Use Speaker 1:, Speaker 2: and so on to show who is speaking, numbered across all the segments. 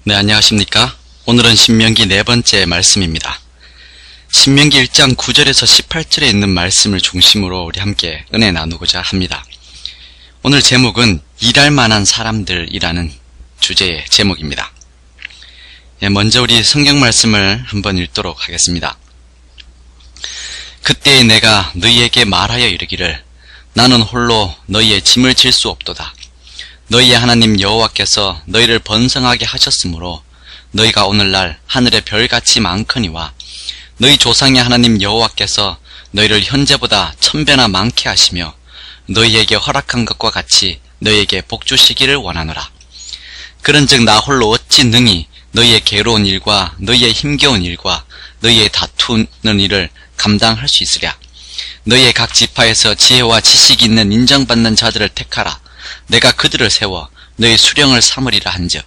Speaker 1: 네, 안녕하십니까? 오늘은 신명기 네 번째 말씀입니다. 신명기 1장 9절에서 18절에 있는 말씀을 중심으로 우리 함께 은혜 나누고자 합니다. 오늘 제목은 일할 만한 사람들이라는 주제의 제목입니다. 먼저 우리 성경 말씀을 한번 읽도록 하겠습니다. 그때 내가 너희에게 말하여 이르기를 나는 홀로 너희의 짐을 질 수 없도다. 너희의 하나님 여호와께서 너희를 번성하게 하셨으므로 너희가 오늘날 하늘의 별같이 많거니와 너희 조상의 하나님 여호와께서 너희를 현재보다 1000배나 많게 하시며 너희에게 허락한 것과 같이 너희에게 복주시기를 원하노라. 그런즉 나 홀로 어찌 능히 너희의 괴로운 일과 너희의 힘겨운 일과 너희의 다투는 일을 감당할 수 있으랴. 너희의 각 지파에서 지혜와 지식이 있는 인정받는 자들을 택하라. 내가 그들을 세워 너희 수령을 삼으리라 한즉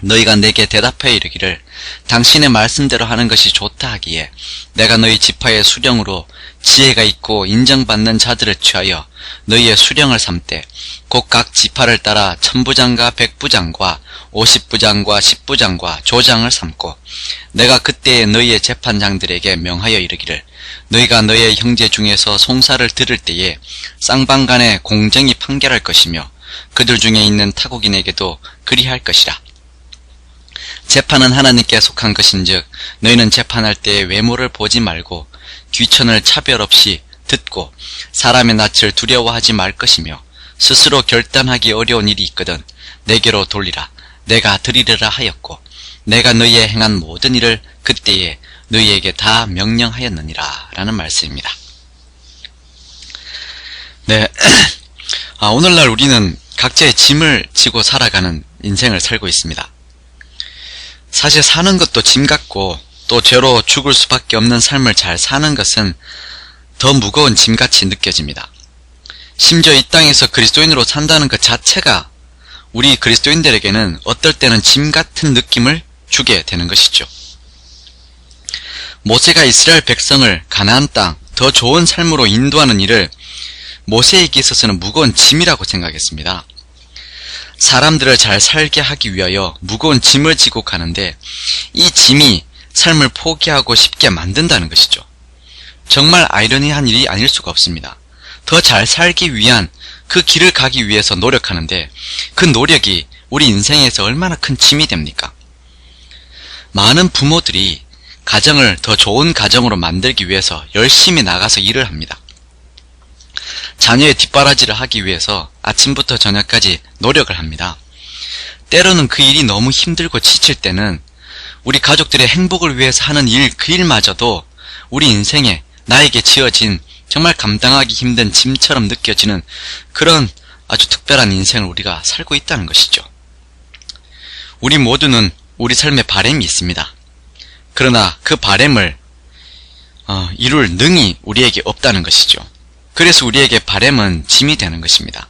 Speaker 1: 너희가 내게 대답하여 이르기를 당신의 말씀대로 하는 것이 좋다 하기에 내가 너희 지파의 수령으로 지혜가 있고 인정받는 자들을 취하여 너희의 수령을 삼되 곧 각 지파를 따라 1000부장과 100부장과 50부장과 10부장과 조장을 삼고 내가 그때에 너희의 재판장들에게 명하여 이르기를 너희가 너희의 형제 중에서 송사를 들을 때에 쌍방간에 공정히 판결할 것이며 그들 중에 있는 타국인에게도 그리할 것이라. 재판은 하나님께 속한 것인즉 너희는 재판할 때에 외모를 보지 말고 귀천을 차별 없이 듣고 사람의 낯을 두려워하지 말 것이며 스스로 결단하기 어려운 일이 있거든 내게로 돌리라. 내가 드리리라 하였고 내가 너희의 행한 모든 일을 그때에 너희에게 다 명령하였느니라 라는 말씀입니다. 네, 오늘날 우리는 각자의 짐을 지고 살아가는 인생을 살고 있습니다. 사실 사는 것도 짐 같고 또 죄로 죽을 수밖에 없는 삶을 잘 사는 것은 더 무거운 짐같이 느껴집니다. 심지어 이 땅에서 그리스도인으로 산다는 것 자체가 우리 그리스도인들에게는 어떨 때는 짐 같은 느낌을 주게 되는 것이죠. 모세가 이스라엘 백성을 가나안 땅, 더 좋은 삶으로 인도하는 일을 모세에게 있어서는 무거운 짐이라고 생각했습니다. 사람들을 잘 살게 하기 위하여 무거운 짐을 지고 가는데 이 짐이 삶을 포기하고 쉽게 만든다는 것이죠. 정말 아이러니한 일이 아닐 수가 없습니다. 더 잘 살기 위한 그 길을 가기 위해서 노력하는데 그 노력이 우리 인생에서 얼마나 큰 짐이 됩니까? 많은 부모들이 가정을 더 좋은 가정으로 만들기 위해서 열심히 나가서 일을 합니다. 자녀의 뒷바라지를 하기 위해서 아침부터 저녁까지 노력을 합니다. 때로는 그 일이 너무 힘들고 지칠 때는 우리 가족들의 행복을 위해서 하는 일, 그 일마저도 우리 인생에 나에게 지어진 정말 감당하기 힘든 짐처럼 느껴지는 그런 아주 특별한 인생을 우리가 살고 있다는 것이죠. 우리 모두는 우리 삶에 바람이 있습니다. 그러나 그 바람을 이룰 능이 우리에게 없다는 것이죠. 그래서 우리에게 바람은 짐이 되는 것입니다.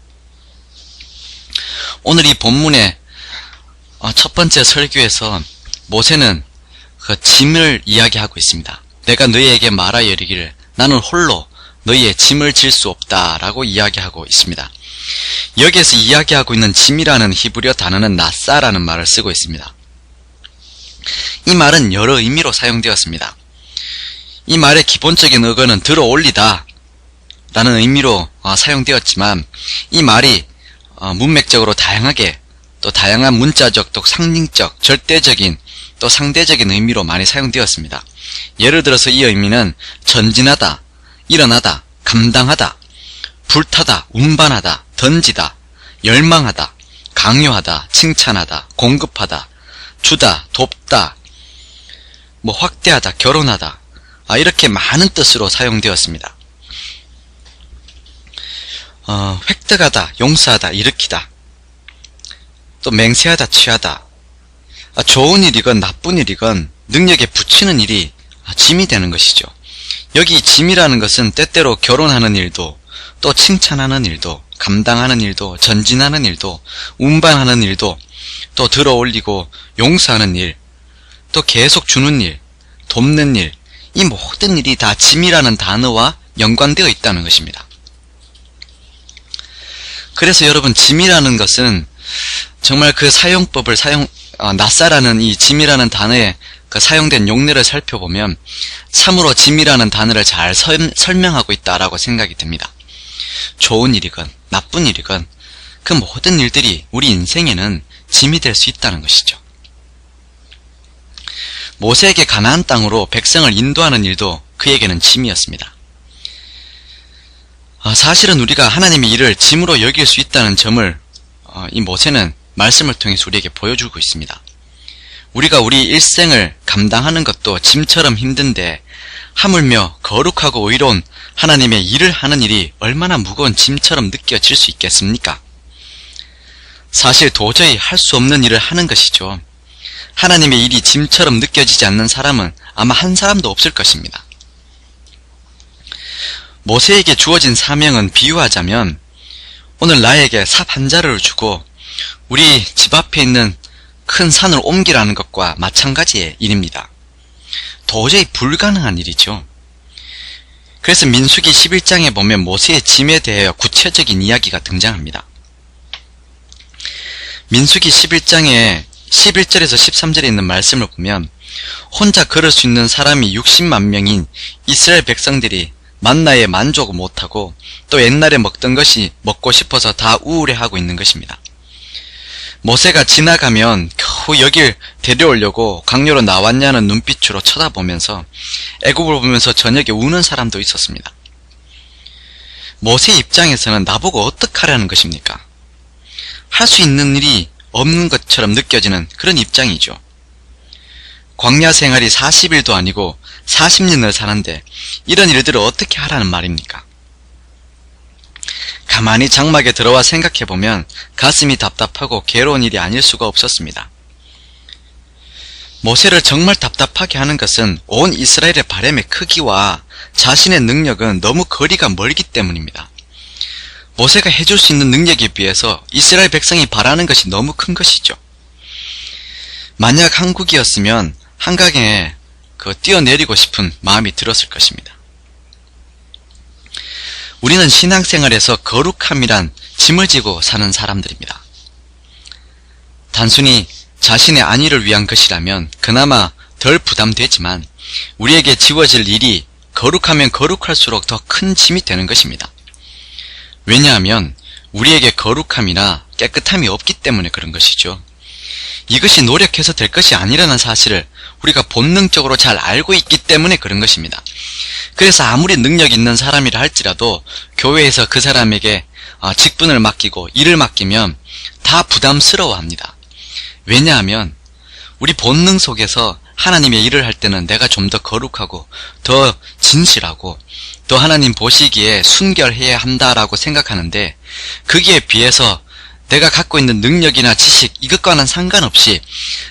Speaker 1: 오늘 이 본문의 첫 번째 설교에서 모세는 그 짐을 이야기하고 있습니다. 내가 너희에게 말하여 이르기를 나는 홀로 너희의 짐을 질 수 없다 라고 이야기하고 있습니다. 여기에서 이야기하고 있는 짐이라는 히브리어 단어는 나사라는 말을 쓰고 있습니다. 이 말은 여러 의미로 사용되었습니다. 이 말의 기본적인 어근은 들어 올리다 라는 의미로 사용되었지만 이 말이 문맥적으로 다양하게 또 다양한 문자적 또 상징적 절대적인 또 상대적인 의미로 많이 사용되었습니다. 예를 들어서 이 의미는 전진하다, 일어나다, 감당하다, 불타다, 운반하다, 던지다, 열망하다, 강요하다, 칭찬하다, 공급하다, 주다, 돕다, 확대하다, 결혼하다 이렇게 많은 뜻으로 사용되었습니다. 획득하다, 용서하다, 일으키다, 또 맹세하다, 취하다, 좋은 일이건 나쁜 일이건 능력에 붙이는 일이 짐이 되는 것이죠. 여기 짐이라는 것은 때때로 결혼하는 일도 또 칭찬하는 일도 감당하는 일도 전진하는 일도 운반하는 일도 또 들어 올리고 용서하는 일 또 계속 주는 일, 돕는 일, 이 모든 일이 다 짐이라는 단어와 연관되어 있다는 것입니다. 그래서 여러분 짐이라는 것은 정말 그 사용법을 낫사라는 이 짐이라는 단어에 그 사용된 용례를 살펴보면 참으로 짐이라는 단어를 잘 설명하고 있다라고 생각이 듭니다. 좋은 일이건 나쁜 일이건 그 모든 일들이 우리 인생에는 짐이 될 수 있다는 것이죠. 모세에게 가나안 땅으로 백성을 인도하는 일도 그에게는 짐이었습니다. 사실은 우리가 하나님의 일을 짐으로 여길 수 있다는 점을 이 모세는 말씀을 통해서 우리에게 보여주고 있습니다. 우리가 우리 일생을 감당하는 것도 짐처럼 힘든데 하물며 거룩하고 의로운 하나님의 일을 하는 일이 얼마나 무거운 짐처럼 느껴질 수 있겠습니까? 사실 도저히 할 수 없는 일을 하는 것이죠. 하나님의 일이 짐처럼 느껴지지 않는 사람은 아마 한 사람도 없을 것입니다. 모세에게 주어진 사명은 비유하자면 오늘 나에게 삽 한 자루를 주고 우리 집 앞에 있는 큰 산을 옮기라는 것과 마찬가지의 일입니다. 도저히 불가능한 일이죠. 그래서 민수기 11장에 보면 모세의 짐에 대하여 구체적인 이야기가 등장합니다. 민수기 11장에 11절에서 13절에 있는 말씀을 보면 혼자 걸을 수 있는 사람이 60만 명인 이스라엘 백성들이 만나에 만족을 못하고 또 옛날에 먹던 것이 먹고 싶어서 다 우울해하고 있는 것입니다. 모세가 지나가면 겨우 여길 데려오려고 강요로 나왔냐는 눈빛으로 쳐다보면서 애굽을 보면서 저녁에 우는 사람도 있었습니다. 모세 입장에서는 나보고 어떡하라는 것입니까? 할 수 있는 일이 없는 것처럼 느껴지는 그런 입장이죠. 광야 생활이 40일도 아니고 40년을 사는데 이런 일들을 어떻게 하라는 말입니까? 가만히 장막에 들어와 생각해보면 가슴이 답답하고 괴로운 일이 아닐 수가 없었습니다. 모세를 정말 답답하게 하는 것은 온 이스라엘의 바람의 크기와 자신의 능력은 너무 거리가 멀기 때문입니다. 모세가 해줄 수 있는 능력에 비해서 이스라엘 백성이 바라는 것이 너무 큰 것이죠. 만약 한국이었으면 한강에 뛰어내리고 싶은 마음이 들었을 것입니다. 우리는 신앙생활에서 거룩함이란 짐을 지고 사는 사람들입니다. 단순히 자신의 안위를 위한 것이라면 그나마 덜 부담되지만 우리에게 지워질 일이 거룩하면 거룩할수록 더 큰 짐이 되는 것입니다. 왜냐하면 우리에게 거룩함이나 깨끗함이 없기 때문에 그런 것이죠. 이것이 노력해서 될 것이 아니라는 사실을 우리가 본능적으로 잘 알고 있기 때문에 그런 것입니다. 그래서 아무리 능력 있는 사람이라 할지라도 교회에서 그 사람에게 직분을 맡기고 일을 맡기면 다 부담스러워합니다. 왜냐하면 우리 본능 속에서 하나님의 일을 할 때는 내가 좀 더 거룩하고 더 진실하고 또 하나님 보시기에 순결해야 한다라고 생각하는데 거기에 비해서 내가 갖고 있는 능력이나 지식 이것과는 상관없이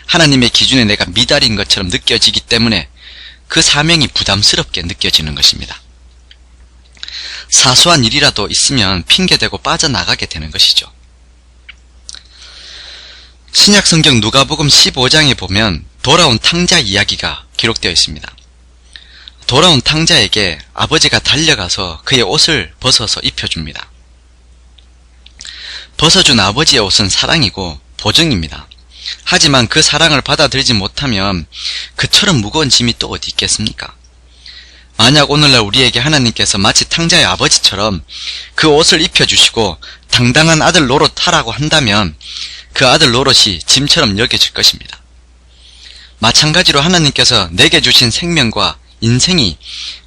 Speaker 1: 하나님의 기준에 내가 미달인 것처럼 느껴지기 때문에 그 사명이 부담스럽게 느껴지는 것입니다. 사소한 일이라도 있으면 핑계대고 빠져나가게 되는 것이죠. 신약성경 누가복음 15장에 보면 돌아온 탕자 이야기가 기록되어 있습니다. 돌아온 탕자에게 아버지가 달려가서 그의 옷을 벗어서 입혀줍니다. 벗어준 아버지의 옷은 사랑이고 보증입니다. 하지만 그 사랑을 받아들이지 못하면 그처럼 무거운 짐이 또 어디 있겠습니까? 만약 오늘날 우리에게 하나님께서 마치 탕자의 아버지처럼 그 옷을 입혀주시고 당당한 아들 노릇하라고 한다면 그 아들 노릇이 짐처럼 여겨질 것입니다. 마찬가지로 하나님께서 내게 주신 생명과 인생이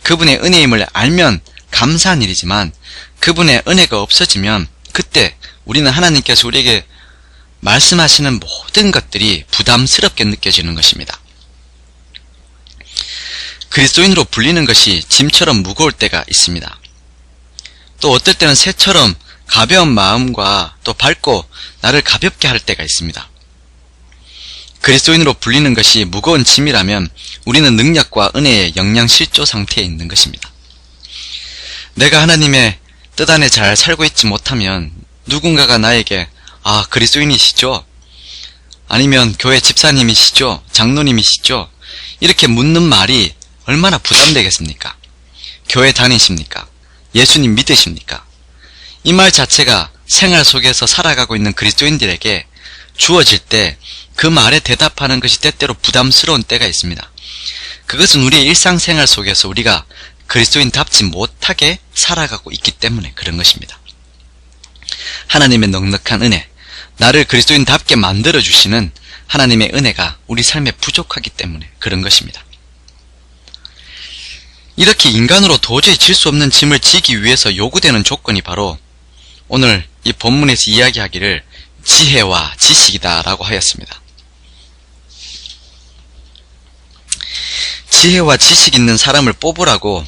Speaker 1: 그분의 은혜임을 알면 감사한 일이지만 그분의 은혜가 없어지면 그때 우리는 하나님께서 우리에게 말씀하시는 모든 것들이 부담스럽게 느껴지는 것입니다. 그리스도인으로 불리는 것이 짐처럼 무거울 때가 있습니다. 또 어떨 때는 새처럼 가벼운 마음과 또 밝고 나를 가볍게 할 때가 있습니다. 그리스도인으로 불리는 것이 무거운 짐이라면 우리는 능력과 은혜의 영양실조 상태에 있는 것입니다. 내가 하나님의 뜻 안에 잘 살고 있지 못하면 누군가가 나에게 그리스도인이시죠? 아니면 교회 집사님이시죠? 장로님이시죠? 이렇게 묻는 말이 얼마나 부담되겠습니까? 교회 다니십니까? 예수님 믿으십니까? 이 말 자체가 생활 속에서 살아가고 있는 그리스도인들에게 주어질 때 그 말에 대답하는 것이 때때로 부담스러운 때가 있습니다. 그것은 우리의 일상생활 속에서 우리가 그리스도인답지 못하게 살아가고 있기 때문에 그런 것입니다. 하나님의 넉넉한 은혜, 나를 그리스도인답게 만들어주시는 하나님의 은혜가 우리 삶에 부족하기 때문에 그런 것입니다. 이렇게 인간으로 도저히 질 수 없는 짐을 지기 위해서 요구되는 조건이 바로 오늘 이 본문에서 이야기하기를 지혜와 지식이다 라고 하였습니다. 지혜와 지식 있는 사람을 뽑으라고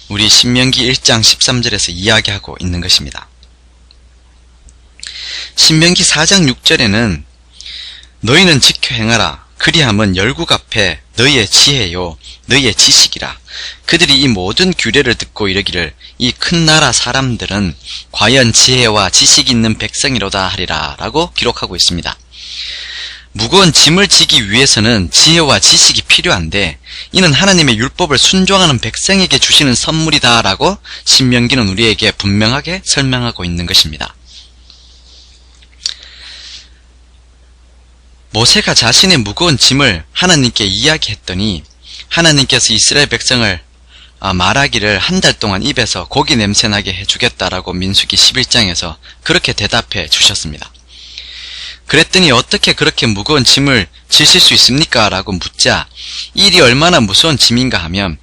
Speaker 1: 우리 신명기 1장 13절에서 이야기하고 있는 것입니다. 신명기 4장 6절에는 너희는 지켜 행하라. 그리함은 열국 앞에 너희의 지혜요 너희의 지식이라. 그들이 이 모든 규례를 듣고 이르기를 이 큰 나라 사람들은 과연 지혜와 지식이 있는 백성이로다 하리라 라고 기록하고 있습니다. 무거운 짐을 지기 위해서는 지혜와 지식이 필요한데 이는 하나님의 율법을 순종하는 백성에게 주시는 선물이다 라고 신명기는 우리에게 분명하게 설명하고 있는 것입니다. 모세가 자신의 무거운 짐을 하나님께 이야기했더니 하나님께서 이스라엘 백성을 말하기를 한 달 동안 입에서 고기 냄새나게 해주겠다라고 민수기 11장에서 그렇게 대답해 주셨습니다. 그랬더니 어떻게 그렇게 무거운 짐을 지실 수 있습니까? 라고 묻자 일이 얼마나 무서운 짐인가 하면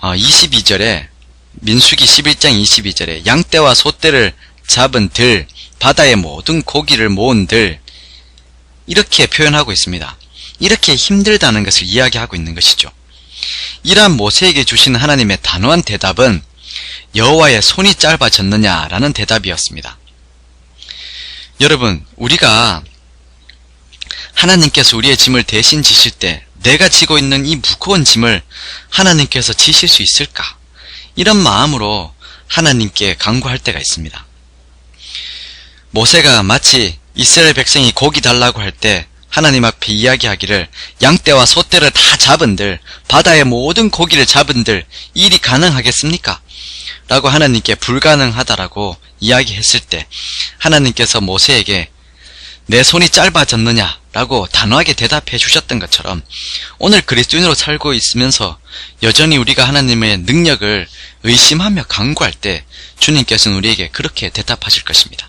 Speaker 1: 22절에 민수기 11장 22절에 양떼와 소떼를 잡은 들, 바다의 모든 고기를 모은 들 이렇게 표현하고 있습니다. 이렇게 힘들다는 것을 이야기하고 있는 것이죠. 이러한 모세에게 주신 하나님의 단호한 대답은 여호와의 손이 짧아졌느냐라는 대답이었습니다. 여러분, 우리가 하나님께서 우리의 짐을 대신 지실 때 내가 지고 있는 이 무거운 짐을 하나님께서 지실 수 있을까? 이런 마음으로 하나님께 간구할 때가 있습니다. 모세가 마치 이스라엘 백성이 고기 달라고 할 때 하나님 앞에 이야기하기를 양떼와 소떼를 다 잡은들 바다의 모든 고기를 잡은들 일이 가능하겠습니까? 라고 하나님께 불가능하다라고 이야기했을 때 하나님께서 모세에게 내 손이 짧아졌느냐 라고 단호하게 대답해 주셨던 것처럼 오늘 그리스도인으로 살고 있으면서 여전히 우리가 하나님의 능력을 의심하며 간구할 때 주님께서는 우리에게 그렇게 대답하실 것입니다.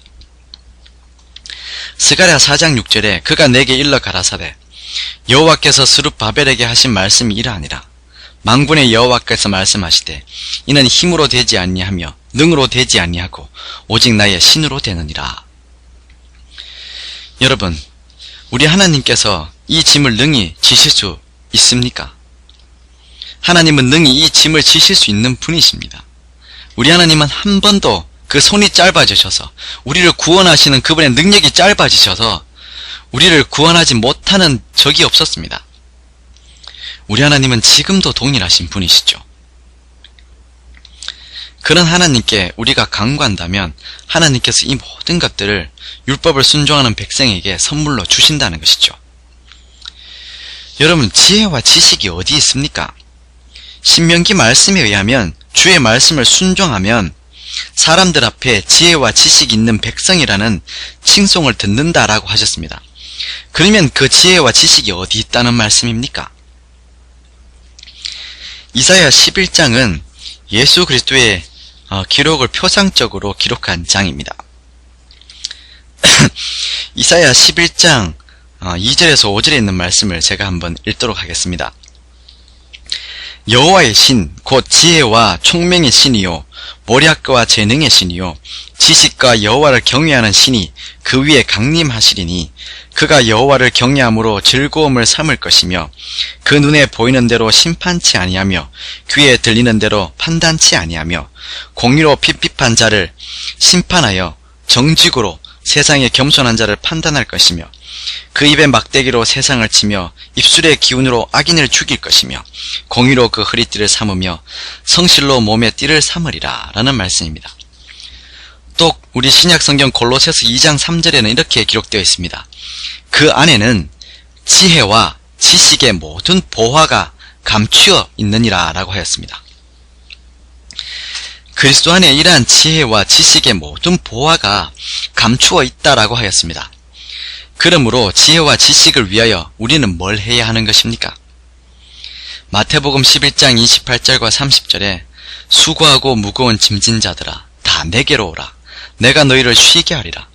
Speaker 1: 스가랴 4장 6절에 그가 내게 일러 가라사대 여호와께서 스룹바벨에게 하신 말씀이 이러하니라. 만군의 여호와께서 말씀하시되 이는 힘으로 되지 아니하며 능으로 되지 아니하고 오직 나의 신으로 되느니라. 여러분, 우리 하나님께서 이 짐을 능히 지실 수 있습니까? 하나님은 능히 이 짐을 지실 수 있는 분이십니다. 우리 하나님은 한 번도 그 손이 짧아지셔서 우리를 구원하시는 그분의 능력이 짧아지셔서 우리를 구원하지 못하는 적이 없었습니다. 우리 하나님은 지금도 동일하신 분이시죠. 그런 하나님께 우리가 간구한다면 하나님께서 이 모든 것들을 율법을 순종하는 백성에게 선물로 주신다는 것이죠. 여러분, 지혜와 지식이 어디 있습니까? 신명기 말씀에 의하면 주의 말씀을 순종하면 사람들 앞에 지혜와 지식이 있는 백성이라는 칭송을 듣는다라고 하셨습니다. 그러면 그 지혜와 지식이 어디 있다는 말씀입니까? 이사야 11장은 예수 그리스도의 기록을 표상적으로 기록한 장입니다. 이사야 11장 2절에서 5절에 있는 말씀을 제가 한번 읽도록 하겠습니다. 여호와의 신, 곧 지혜와 총명의 신이요 모략과 재능의 신이요 지식과 여호와를 경외하는 신이 그 위에 강림하시리니 그가 여호와를 경외함으로 즐거움을 삼을 것이며 그 눈에 보이는 대로 심판치 아니하며 귀에 들리는 대로 판단치 아니하며 공의로 핍핍한 자를 심판하여 정직으로 세상의 겸손한 자를 판단할 것이며 그 입에 막대기로 세상을 치며 입술의 기운으로 악인을 죽일 것이며 공의로 그 허리띠를 삼으며 성실로 몸의 띠를 삼으리라 라는 말씀입니다. 또 우리 신약성경 골로새서 2장 3절에는 이렇게 기록되어 있습니다. 그 안에는 지혜와 지식의 모든 보화가 감추어 있느니라 라고 하였습니다. 그리스도 안에 이러한 지혜와 지식의 모든 보화가 감추어 있다라고 하였습니다. 그러므로 지혜와 지식을 위하여 우리는 뭘 해야 하는 것입니까? 마태복음 11장 28절과 30절에 수고하고 무거운 짐진 자들아 다 내게로 오라. 내가 너희를 쉬게 하리라.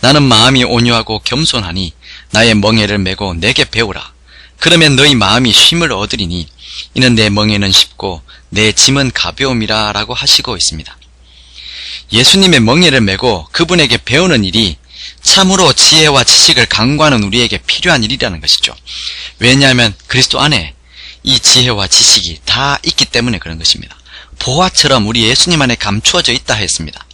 Speaker 1: 나는 마음이 온유하고 겸손하니 나의 멍에를 메고 내게 배우라. 그러면 너희 마음이 쉼을 얻으리니 이는 내 멍에는 쉽고 내 짐은 가벼움이라 라고 하시고 있습니다. 예수님의 멍에를 메고 그분에게 배우는 일이 참으로 지혜와 지식을 강구하는 우리에게 필요한 일이라는 것이죠. 왜냐하면 그리스도 안에 이 지혜와 지식이 다 있기 때문에 그런 것입니다. 보화처럼 우리 예수님 안에 감추어져 있다 했습니다.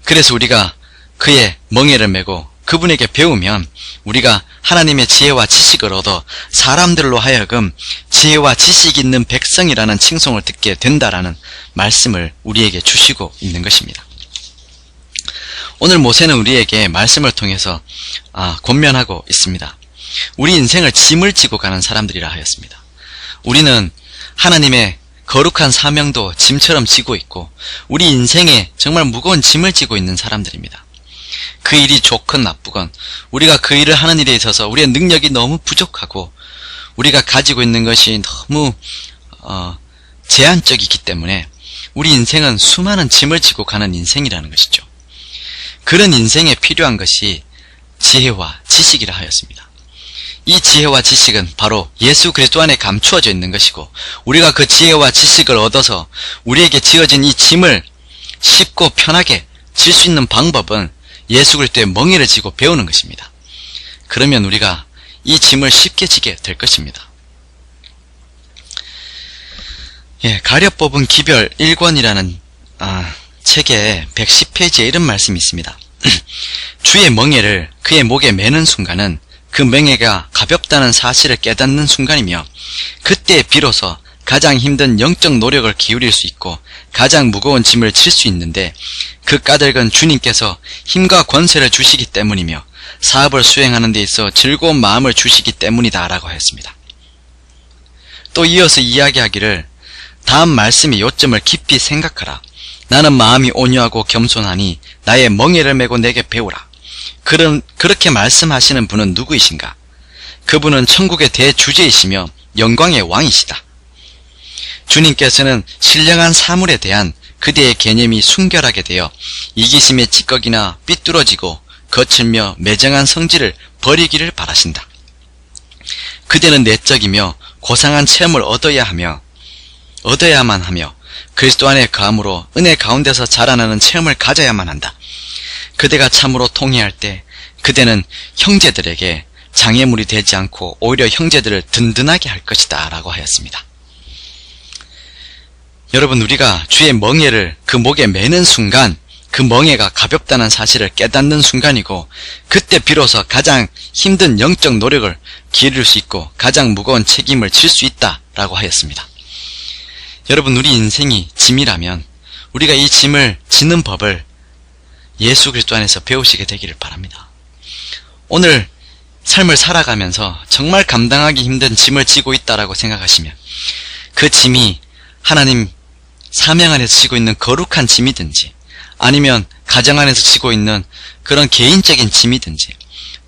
Speaker 1: 그래서 우리가 그의 멍에를 메고 그분에게 배우면 우리가 하나님의 지혜와 지식을 얻어 사람들로 하여금 지혜와 지식이 있는 백성이라는 칭송을 듣게 된다라는 말씀을 우리에게 주시고 있는 것입니다. 오늘 모세는 우리에게 말씀을 통해서 권면하고 있습니다. 우리 인생을 짐을 지고 가는 사람들이라 하였습니다. 우리는 하나님의 거룩한 사명도 짐처럼 지고 있고 우리 인생에 정말 무거운 짐을 지고 있는 사람들입니다. 그 일이 좋건 나쁘건 우리가 그 일을 하는 일에 있어서 우리의 능력이 너무 부족하고 우리가 가지고 있는 것이 너무 제한적이기 때문에 우리 인생은 수많은 짐을 지고 가는 인생이라는 것이죠. 그런 인생에 필요한 것이 지혜와 지식이라 하였습니다. 이 지혜와 지식은 바로 예수 그리스도 안에 감추어져 있는 것이고 우리가 그 지혜와 지식을 얻어서 우리에게 지어진 이 짐을 쉽고 편하게 질 수 있는 방법은 예수 그리스도의 멍에를 지고 배우는 것입니다. 그러면 우리가 이 짐을 쉽게 지게 될 것입니다. 가려 뽑은 기별 1권이라는 책의 110페이지에 이런 말씀이 있습니다. 주의 멍에를 그의 목에 매는 순간은 그 멍에가 가볍다는 사실을 깨닫는 순간이며 그때 비로소 가장 힘든 영적 노력을 기울일 수 있고 가장 무거운 짐을 질 수 있는데 그 까닭은 주님께서 힘과 권세를 주시기 때문이며 사업을 수행하는 데 있어 즐거운 마음을 주시기 때문이다 라고 했습니다. 또 이어서 이야기하기를 다음 말씀의 요점을 깊이 생각하라. 나는 마음이 온유하고 겸손하니 나의 멍에를 메고 내게 배우라. 그렇게 말씀하시는 분은 누구이신가? 그분은 천국의 대주제이시며 영광의 왕이시다. 주님께서는 신령한 사물에 대한 그대의 개념이 순결하게 되어 이기심의 찌꺼기나 삐뚤어지고 거칠며 매정한 성질을 버리기를 바라신다. 그대는 내적이며 고상한 체험을 얻어야만 하며 그리스도 안에 거함으로 은혜 가운데서 자라나는 체험을 가져야만 한다. 그대가 참으로 통회할 때 그대는 형제들에게 장애물이 되지 않고 오히려 형제들을 든든하게 할 것이다 라고 하였습니다. 여러분, 우리가 주의 멍에를 그 목에 매는 순간 그 멍에가 가볍다는 사실을 깨닫는 순간이고 그때 비로소 가장 힘든 영적 노력을 기울일 수 있고 가장 무거운 책임을 질 수 있다 라고 하였습니다. 여러분, 우리 인생이 짐이라면 우리가 이 짐을 지는 법을 예수 그리스도 안에서 배우시게 되기를 바랍니다. 오늘 삶을 살아가면서 정말 감당하기 힘든 짐을 지고 있다라고 생각하시면 그 짐이 하나님 사명 안에서 지고 있는 거룩한 짐이든지 아니면 가정 안에서 지고 있는 그런 개인적인 짐이든지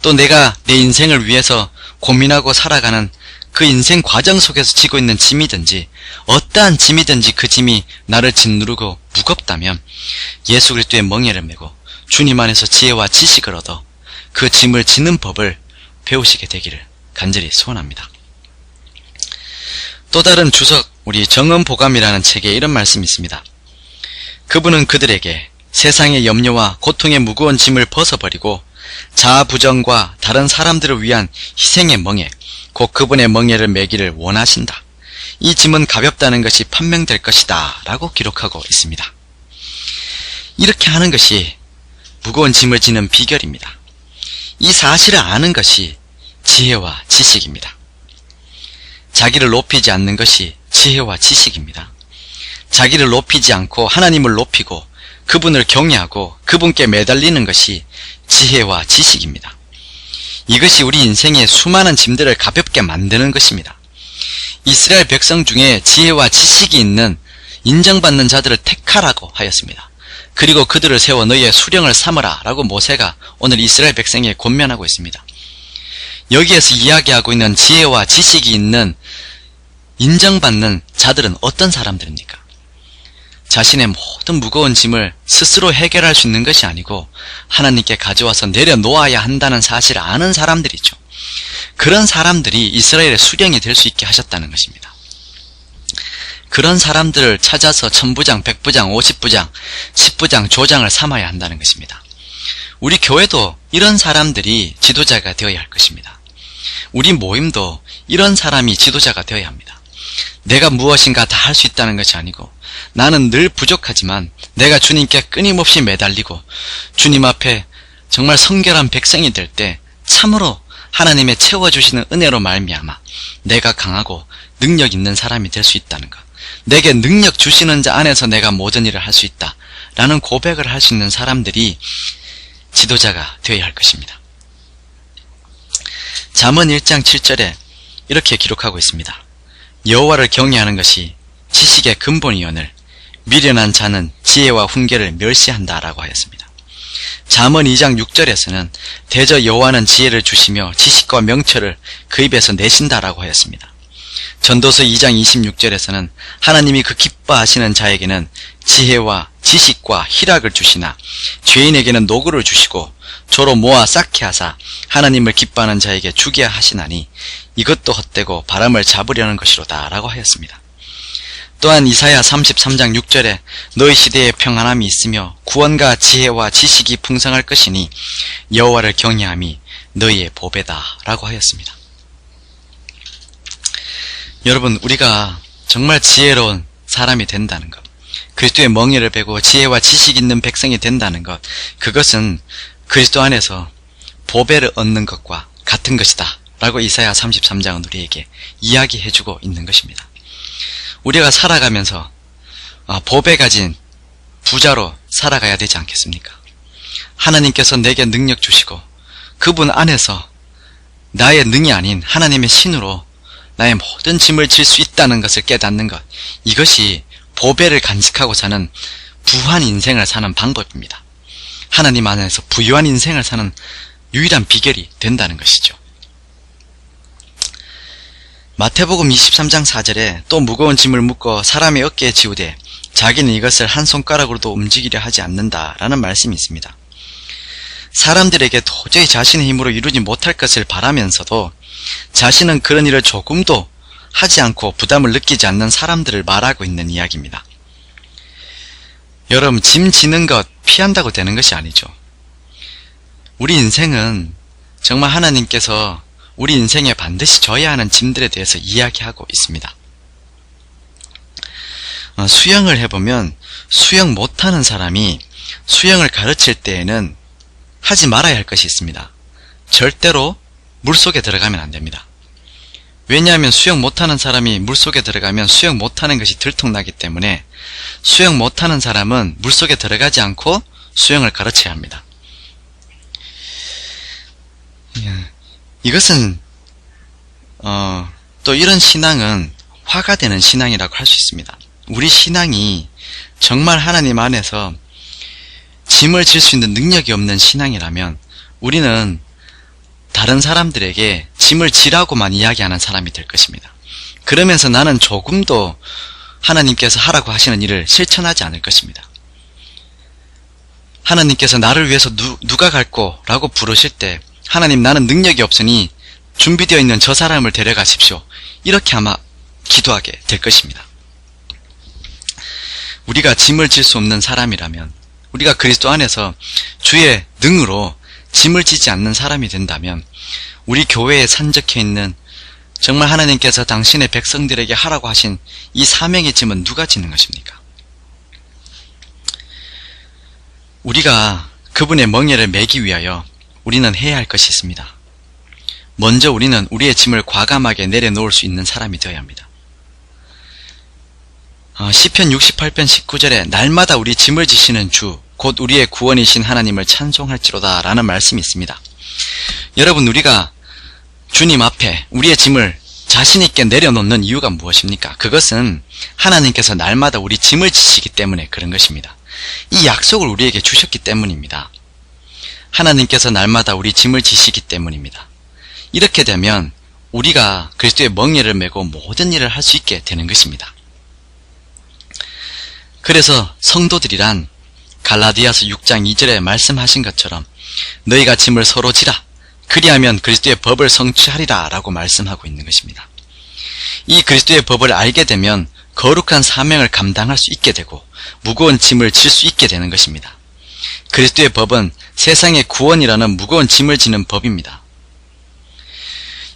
Speaker 1: 또 내가 내 인생을 위해서 고민하고 살아가는 그 인생 과정 속에서 지고 있는 짐이든지 어떠한 짐이든지 그 짐이 나를 짓누르고 무겁다면 예수 그리스도의 멍에를 메고 주님 안에서 지혜와 지식을 얻어 그 짐을 지는 법을 배우시게 되기를 간절히 소원합니다. 또 다른 주석 우리 정언보감이라는 책에 이런 말씀이 있습니다. 그분은 그들에게 세상의 염려와 고통의 무거운 짐을 벗어버리고 자아부정과 다른 사람들을 위한 희생의 멍에 곧 그분의 멍에를 메기를 원하신다. 이 짐은 가볍다는 것이 판명될 것이다 라고 기록하고 있습니다. 이렇게 하는 것이 무거운 짐을 지는 비결입니다. 이 사실을 아는 것이 지혜와 지식입니다. 자기를 높이지 않는 것이 지혜와 지식입니다. 자기를 높이지 않고 하나님을 높이고 그분을 경외하고 그분께 매달리는 것이 지혜와 지식입니다. 이것이 우리 인생의 수많은 짐들을 가볍게 만드는 것입니다. 이스라엘 백성 중에 지혜와 지식이 있는 인정받는 자들을 택하라고 하였습니다. 그리고 그들을 세워 너희의 수령을 삼으라 라고 모세가 오늘 이스라엘 백성에게 권면하고 있습니다. 여기에서 이야기하고 있는 지혜와 지식이 있는 인정받는 자들은 어떤 사람들입니까? 자신의 모든 무거운 짐을 스스로 해결할 수 있는 것이 아니고 하나님께 가져와서 내려놓아야 한다는 사실을 아는 사람들이죠. 그런 사람들이 이스라엘의 수령이 될 수 있게 하셨다는 것입니다. 그런 사람들을 찾아서 천부장, 백부장, 50부장, 10부장, 조장을 삼아야 한다는 것입니다. 우리 교회도 이런 사람들이 지도자가 되어야 할 것입니다. 우리 모임도 이런 사람이 지도자가 되어야 합니다. 내가 무엇인가 다 할 수 있다는 것이 아니고 나는 늘 부족하지만 내가 주님께 끊임없이 매달리고 주님 앞에 정말 성결한 백성이 될 때 참으로 하나님의 채워주시는 은혜로 말미암아 내가 강하고 능력 있는 사람이 될 수 있다는 것, 내게 능력 주시는 자 안에서 내가 모든 일을 할 수 있다 라는 고백을 할 수 있는 사람들이 지도자가 되어야 할 것입니다. 잠언 1장 7절에 이렇게 기록하고 있습니다. 여호와를 경외하는 것이 지식의 근본이오늘 미련한 자는 지혜와 훈계를 멸시한다 라고 하였습니다. 잠언 2장 6절에서는 대저 여호와는 지혜를 주시며 지식과 명철을 그 입에서 내신다 라고 하였습니다. 전도서 2장 26절에서는 하나님이 그 기뻐하시는 자에게는 지혜와 지식과 희락을 주시나 죄인에게는 노고를 주시고 조로 모아 쌓게 하사 하나님을 기뻐하는 자에게 주게 하시나니 이것도 헛되고 바람을 잡으려는 것이로다 라고 하였습니다. 또한 이사야 33장 6절에 너희 시대에 평안함이 있으며 구원과 지혜와 지식이 풍성할 것이니 여호와를 경외함이 너희의 보배다 라고 하였습니다. 여러분, 우리가 정말 지혜로운 사람이 된다는 것, 그리스도의 멍에를 베고 지혜와 지식 있는 백성이 된다는 것, 그것은 그리스도 안에서 보배를 얻는 것과 같은 것이다 라고 이사야 33장은 우리에게 이야기해주고 있는 것입니다. 우리가 살아가면서 보배 가진 부자로 살아가야 되지 않겠습니까? 하나님께서 내게 능력 주시고 그분 안에서 나의 능이 아닌 하나님의 신으로 나의 모든 짐을 질 수 있다는 것을 깨닫는 것, 이것이 보배를 간직하고 사는 부한 인생을 사는 방법입니다. 하나님 안에서 부유한 인생을 사는 유일한 비결이 된다는 것이죠. 마태복음 23장 4절에 또 무거운 짐을 묶어 사람의 어깨에 지우되 자기는 이것을 한 손가락으로도 움직이려 하지 않는다라는 말씀이 있습니다. 사람들에게 도저히 자신의 힘으로 이루지 못할 것을 바라면서도 자신은 그런 일을 조금도 하지 않고 부담을 느끼지 않는 사람들을 말하고 있는 이야기입니다. 여러분, 짐 지는 것 피한다고 되는 것이 아니죠. 우리 인생은 정말 하나님께서 우리 인생에 반드시 져야 하는 짐들에 대해서 이야기하고 있습니다. 수영을 해보면 수영 못하는 사람이 수영을 가르칠 때에는 하지 말아야 할 것이 있습니다. 절대로 물속에 들어가면 안 됩니다. 왜냐하면 수영 못하는 사람이 물속에 들어가면 수영 못하는 것이 들통나기 때문에 수영 못하는 사람은 물속에 들어가지 않고 수영을 가르쳐야 합니다. 이것은 또 이런 신앙은 화가 되는 신앙이라고 할 수 있습니다. 우리 신앙이 정말 하나님 안에서 짐을 질 수 있는 능력이 없는 신앙이라면 우리는 다른 사람들에게 짐을 지라고만 이야기하는 사람이 될 것입니다. 그러면서 나는 조금도 하나님께서 하라고 하시는 일을 실천하지 않을 것입니다. 하나님께서 나를 위해서 누가 갈꼬? 라고 부르실 때 하나님, 나는 능력이 없으니 준비되어 있는 저 사람을 데려가십시오. 이렇게 아마 기도하게 될 것입니다. 우리가 짐을 질 수 없는 사람이라면, 우리가 그리스도 안에서 주의 능으로 짐을 지지 않는 사람이 된다면 우리 교회에 산적해 있는 정말 하나님께서 당신의 백성들에게 하라고 하신 이 사명의 짐은 누가 지는 것입니까? 우리가 그분의 멍에를 매기 위하여 우리는 해야 할 것이 있습니다. 먼저 우리는 우리의 짐을 과감하게 내려놓을 수 있는 사람이 되어야 합니다. 시편 68편 19절에 날마다 우리 짐을 지시는 주 곧 우리의 구원이신 하나님을 찬송할지로다 라는 말씀이 있습니다. 여러분, 우리가 주님 앞에 우리의 짐을 자신 있게 내려놓는 이유가 무엇입니까? 그것은 하나님께서 날마다 우리 짐을 지시기 때문에 그런 것입니다. 이 약속을 우리에게 주셨기 때문입니다. 하나님께서 날마다 우리 짐을 지시기 때문입니다. 이렇게 되면 우리가 그리스도의 멍에를 메고 모든 일을 할 수 있게 되는 것입니다. 그래서 성도들이란 갈라디아서 6장 2절에 말씀하신 것처럼 너희가 짐을 서로 지라 그리하면 그리스도의 법을 성취하리라 라고 말씀하고 있는 것입니다. 이 그리스도의 법을 알게 되면 거룩한 사명을 감당할 수 있게 되고 무거운 짐을 질 수 있게 되는 것입니다. 그리스도의 법은 세상의 구원이라는 무거운 짐을 지는 법입니다.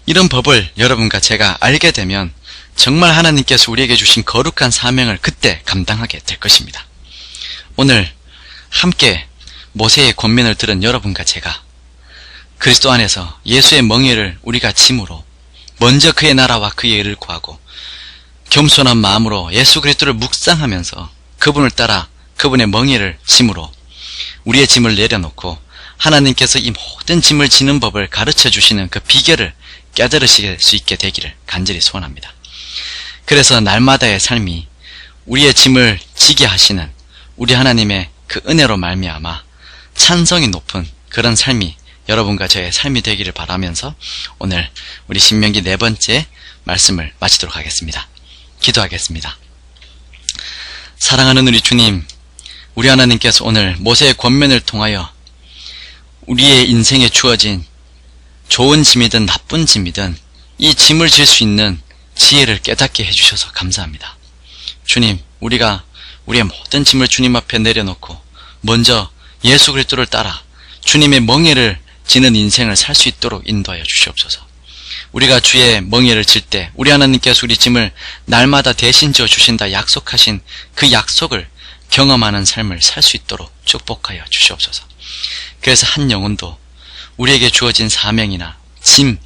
Speaker 1: 이런 법을 여러분과 제가 알게 되면 정말 하나님께서 우리에게 주신 거룩한 사명을 그때 감당하게 될 것입니다. 오늘 함께 모세의 권면을 들은 여러분과 제가 그리스도 안에서 예수의 멍에를 우리가 짐으로 먼저 그의 나라와 그의 의를 구하고 겸손한 마음으로 예수 그리스도를 묵상하면서 그분을 따라 그분의 멍에를 짐으로 우리의 짐을 내려놓고 하나님께서 이 모든 짐을 지는 법을 가르쳐 주시는 그 비결을 깨달으실 수 있게 되기를 간절히 소원합니다. 그래서 날마다의 삶이 우리의 짐을 지게 하시는 우리 하나님의 그 은혜로 말미암아 찬성이 높은 그런 삶이 여러분과 저의 삶이 되기를 바라면서 오늘 우리 신명기 4번째 말씀을 마치도록 하겠습니다. 기도하겠습니다. 사랑하는 우리 주님, 우리 하나님께서 오늘 모세의 권면을 통하여 우리의 인생에 주어진 좋은 짐이든 나쁜 짐이든 이 짐을 질 수 있는 지혜를 깨닫게 해주셔서 감사합니다. 주님, 우리가 우리의 모든 짐을 주님 앞에 내려놓고 먼저 예수 그리스도를 따라 주님의 멍에를 지는 인생을 살 수 있도록 인도하여 주시옵소서. 우리가 주의 멍에를 질 때 우리 하나님께서 우리 짐을 날마다 대신 져 주신다 약속하신 그 약속을 경험하는 삶을 살 수 있도록 축복하여 주시옵소서. 그래서 한 영혼도 우리에게 주어진 사명이나 짐,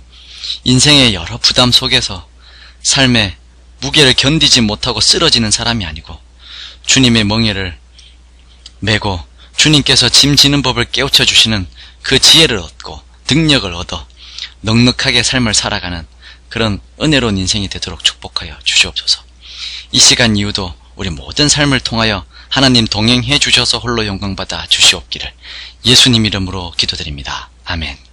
Speaker 1: 인생의 여러 부담 속에서 삶의 무게를 견디지 못하고 쓰러지는 사람이 아니고 주님의 멍에를 메고 주님께서 짐 지는 법을 깨우쳐 주시는 그 지혜를 얻고 능력을 얻어 넉넉하게 삶을 살아가는 그런 은혜로운 인생이 되도록 축복하여 주시옵소서. 이 시간 이후도 우리 모든 삶을 통하여 하나님 동행해 주셔서 홀로 영광받아 주시옵기를 예수님 이름으로 기도드립니다. 아멘.